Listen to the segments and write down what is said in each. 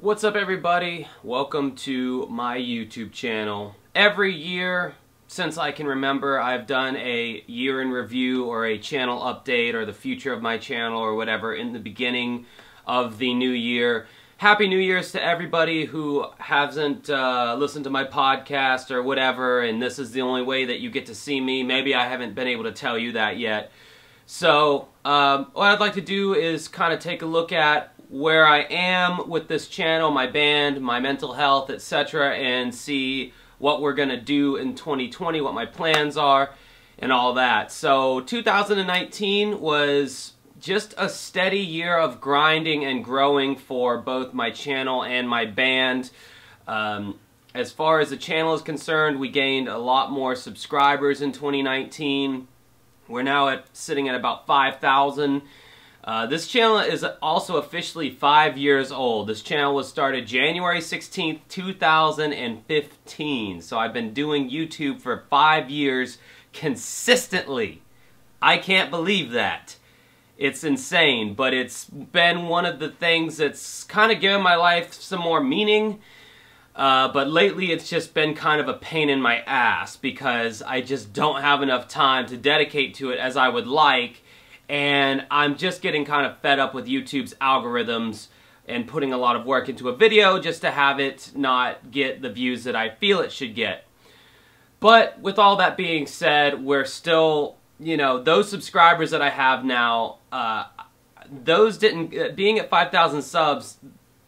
What's up, everybody? Welcome to my YouTube channel. Every year since I can remember, I've done a year in review or a channel update or the future of my channel or whatever in the beginning of the new year. Happy New Year's to everybody who hasn't listened to my podcast or whatever, and this is the only way that you get to see me. Maybe I haven't been able to tell you that yet. So what I'd like to do is kind of take a look at where I am with this channel, my band, my mental health, etc., and see what we're going to do in 2020, what my plans are, and all that. So 2019 was just a steady year of grinding and growing for both my channel and my band. As far as the channel is concerned, we gained a lot more subscribers in 2019. We're now sitting at about 5,000. This channel is also officially 5 years old. This channel was started January 16th, 2015. So I've been doing YouTube for 5 years consistently. I can't believe that. It's insane, but it's been one of the things that's kind of given my life some more meaning. But lately it's just been kind of a pain in my ass because I just don't have enough time to dedicate to it as I would like. And I'm just getting kind of fed up with YouTube's algorithms and putting a lot of work into a video just to have it not get the views that I feel it should get. But with all that being said, we're still, you know, those subscribers that I have now, those didn't, being at 5,000 subs,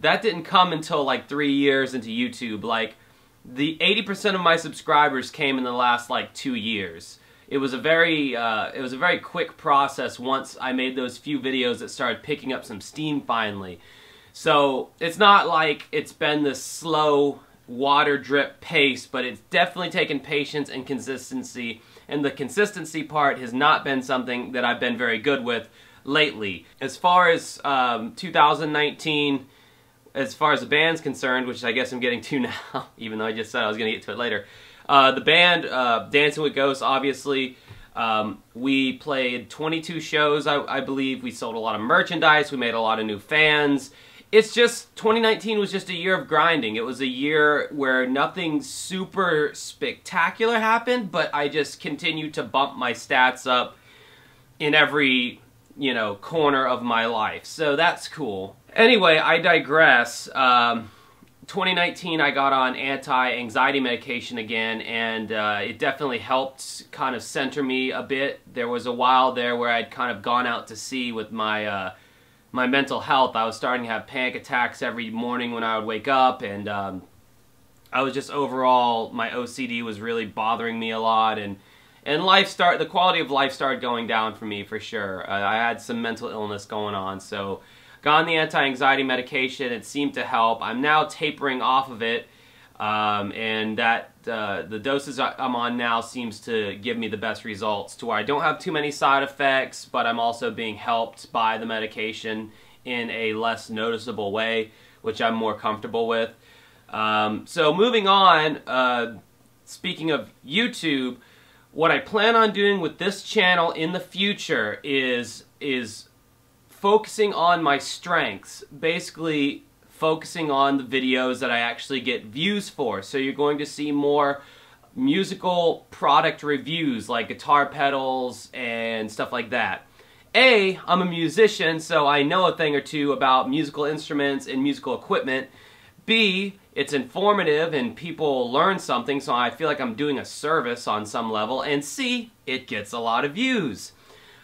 that didn't come until like 3 years into YouTube. Like, the 80% of my subscribers came in the last like 2 years. It was a very quick process once I made those few videos that started picking up some steam finally. So it's not like it's been this slow water drip pace, but it's definitely taken patience and consistency. And the consistency part has not been something that I've been very good with lately. As far as 2019, as far as the band's concerned, which I guess I'm getting to now, even though I just said I was going to get to it later. The band, Dancing with Ghosts, obviously, we played 22 shows, I believe. We sold a lot of merchandise. We made a lot of new fans. It's just, 2019 was just a year of grinding. It was a year where nothing super spectacular happened, but I just continued to bump my stats up in every, you know, corner of my life. So that's cool. Anyway, I digress. 2019 I got on anti-anxiety medication again, and it definitely helped kind of center me a bit. There was a while there where I'd kind of gone out to sea with my my mental health. I was starting to have panic attacks every morning when I would wake up, and I was just overall, my OCD was really bothering me a lot, and the quality of life started going down for me for sure. I had some mental illness going on, so got on the anti-anxiety medication. It seemed to help. I'm now tapering off of it, and that the doses I'm on now seems to give me the best results, to where I don't have too many side effects, but I'm also being helped by the medication in a less noticeable way, which I'm more comfortable with. So moving on, speaking of YouTube, what I plan on doing with this channel in the future is focusing on my strengths, basically focusing on the videos that I actually get views for. So you're going to see more musical product reviews like guitar pedals and stuff like that. A, I'm a musician, so I know a thing or two about musical instruments and musical equipment. B, it's informative and people learn something, so I feel like I'm doing a service on some level. And C, it gets a lot of views.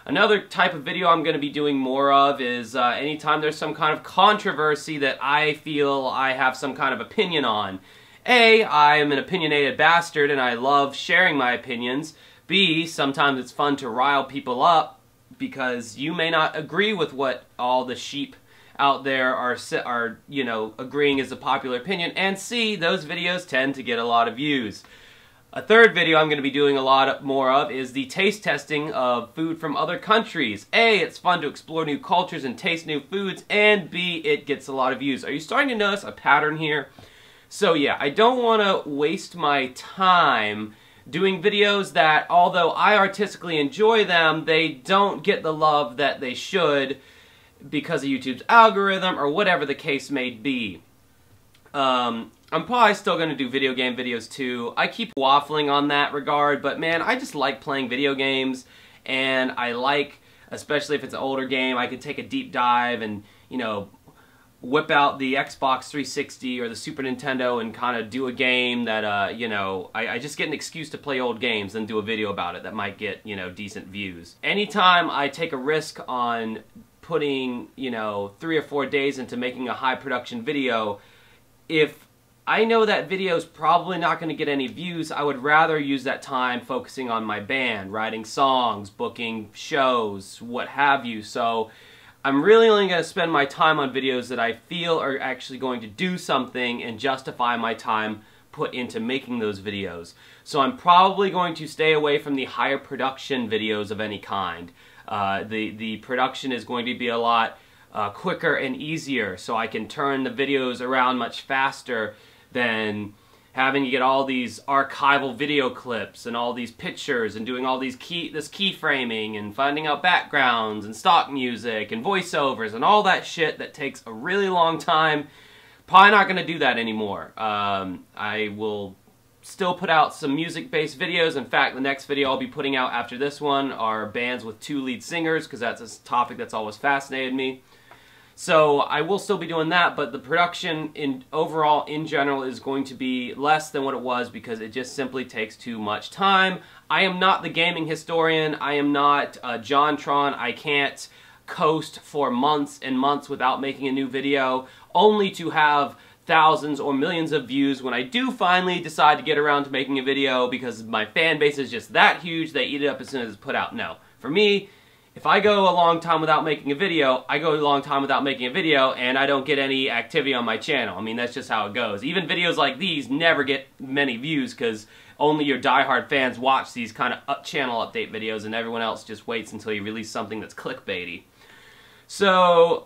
Another type of video I'm going to be doing more of is anytime there's some kind of controversy that I feel I have some kind of opinion on. A, I am an opinionated bastard and I love sharing my opinions. B, sometimes it's fun to rile people up because you may not agree with what all the sheep out there are, you know, agreeing is a popular opinion. And C, those videos tend to get a lot of views. A third video I'm going to be doing a lot more of is the taste testing of food from other countries. A, it's fun to explore new cultures and taste new foods, and B, it gets a lot of views. Are you starting to notice a pattern here? So yeah, I don't want to waste my time doing videos that, although I artistically enjoy them, they don't get the love that they should because of YouTube's algorithm or whatever the case may be. I'm probably still going to do video game videos too. I keep waffling on that regard, but man, I just like playing video games, and I like, especially if it's an older game, I could take a deep dive and, you know, whip out the Xbox 360 or the Super Nintendo and kind of do a game that, you know, I just get an excuse to play old games and do a video about it that might get, you know, decent views. Anytime I take a risk on putting, you know, 3 or 4 days into making a high production video, if I know that video is probably not going to get any views, I would rather use that time focusing on my band, writing songs, booking shows, what have you. So I'm really only going to spend my time on videos that I feel are actually going to do something and justify my time put into making those videos. So I'm probably going to stay away from the higher production videos of any kind. The production is going to be a lot quicker and easier, so I can turn the videos around much faster than having to get all these archival video clips and all these pictures and doing all these keyframing and finding out backgrounds and stock music and voiceovers and all that shit that takes a really long time. Probably not going to do that anymore. I will still put out some music-based videos. In fact, the next video I'll be putting out after this one are bands with 2 lead singers, because that's a topic that's always fascinated me. So I will still be doing that, but the production overall in general is going to be less than what it was because it just simply takes too much time. I am not the gaming historian. I am not JonTron. I can't coast for months and months without making a new video, only to have thousands or millions of views when I do finally decide to get around to making a video, because my fan base is just that huge, they eat it up as soon as it's put out. No. For me, if I go a long time without making a video, I go a long time without making a video, and I don't get any activity on my channel. I mean, that's just how it goes. Even videos like these never get many views because only your diehard fans watch these kind of channel update videos, and everyone else just waits until you release something that's clickbaity. So,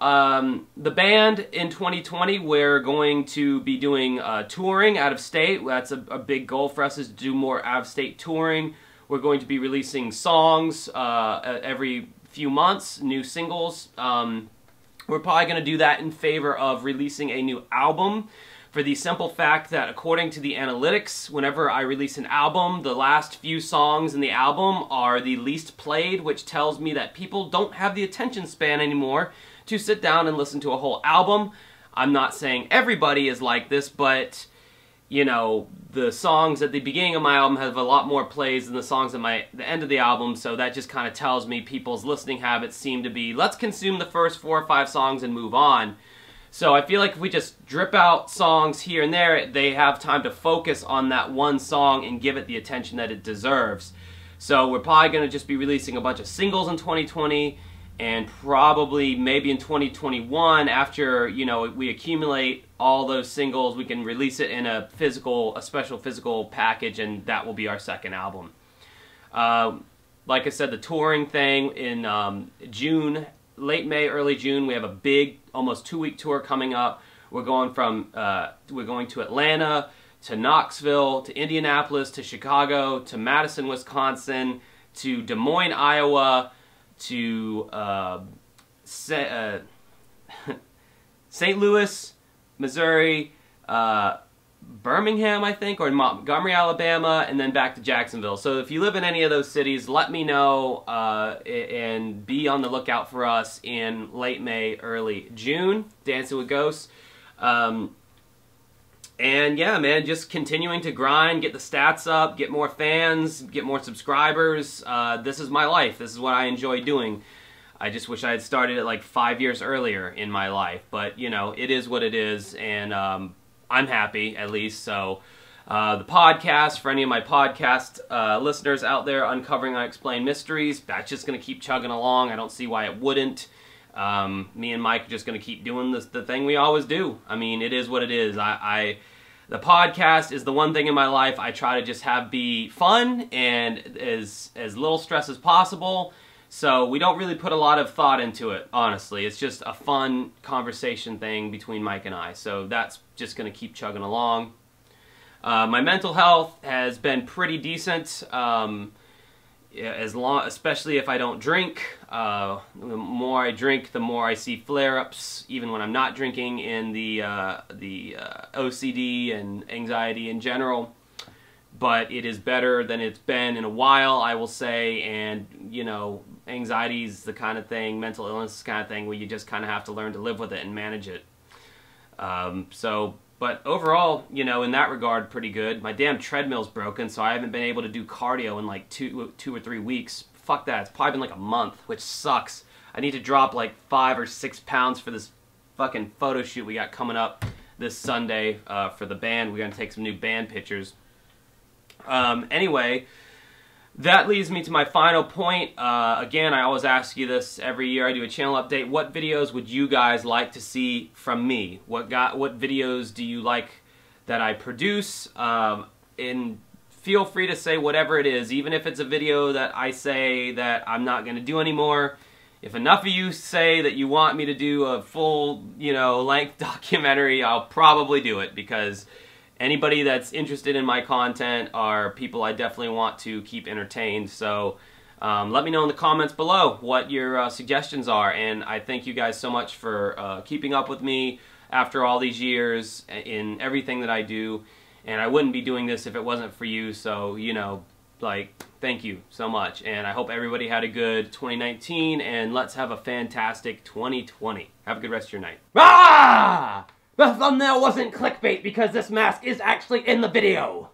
the band in 2020, we're going to be doing touring out of state. That's a big goal for us, is to do more out-of-state touring. We're going to be releasing songs every few months, new singles. We're probably going to do that in favor of releasing a new album, for the simple fact that according to the analytics, whenever I release an album, the last few songs in the album are the least played, which tells me that people don't have the attention span anymore to sit down and listen to a whole album. I'm not saying everybody is like this, but you know, the songs at the beginning of my album have a lot more plays than the songs at the end of the album, so that just kind of tells me people's listening habits seem to be, let's consume the first 4 or 5 songs and move on. So I feel like if we just drip out songs here and there, they have time to focus on that one song and give it the attention that it deserves. So we're probably going to just be releasing a bunch of singles in 2020, and probably maybe in 2021, after, you know, we accumulate all those singles, we can release it in a special physical package, and that will be our second album. Like I said, the touring thing in June, late May, early June, we have a big, almost 2-week tour coming up. We're going to Atlanta, to Knoxville, to Indianapolis, to Chicago, to Madison, Wisconsin, to Des Moines, Iowa, to St. Louis, Missouri, Birmingham, I think, or Montgomery, Alabama, and then back to Jacksonville. So if you live in any of those cities, let me know and be on the lookout for us in late May, early June, Dancing with Ghosts. And yeah, man, just continuing to grind, get the stats up, get more fans, get more subscribers. This is my life. This is what I enjoy doing. I just wish I had started it like 5 years earlier in my life. But, you know, it is what it is, and I'm happy, at least. So the podcast, for any of my podcast listeners out there, Uncovering Unexplained Mysteries, that's just going to keep chugging along. I don't see why it wouldn't. Me and Mike are just going to keep doing the thing we always do. I mean, it is what it is. The podcast is the one thing in my life I try to just be fun and as little stress as possible. So we don't really put a lot of thought into it, honestly. It's just a fun conversation thing between Mike and I. So that's just going to keep chugging along. My mental health has been pretty decent. especially if I don't drink. The more I drink, the more I see flare-ups, even when I'm not drinking, in the OCD and anxiety in general. But it is better than it's been in a while, I will say, and, you know, anxiety is the kind of thing, mental illness is the kind of thing where you just kind of have to learn to live with it and manage it. But overall, you know, in that regard, pretty good. My damn treadmill's broken, so I haven't been able to do cardio in like two or 3 weeks. Fuck that, it's probably been like a month, which sucks. I need to drop like 5 or 6 pounds for this fucking photo shoot we got coming up this Sunday for the band. We're gonna take some new band pictures. Anyway, that leads me to my final point. Again, I always ask you this every year I do a channel update. What videos would you guys like to see from me? What videos do you like that I produce? And feel free to say whatever it is, even if it's a video that I say that I'm not going to do anymore. If enough of you say that you want me to do a full, you know, length documentary, I'll probably do it, because anybody that's interested in my content are people I definitely want to keep entertained. So let me know in the comments below what your suggestions are. And I thank you guys so much for keeping up with me after all these years in everything that I do. And I wouldn't be doing this if it wasn't for you. So, you know, like, thank you so much. And I hope everybody had a good 2019, and let's have a fantastic 2020. Have a good rest of your night. Ah! The thumbnail wasn't clickbait because this mask is actually in the video.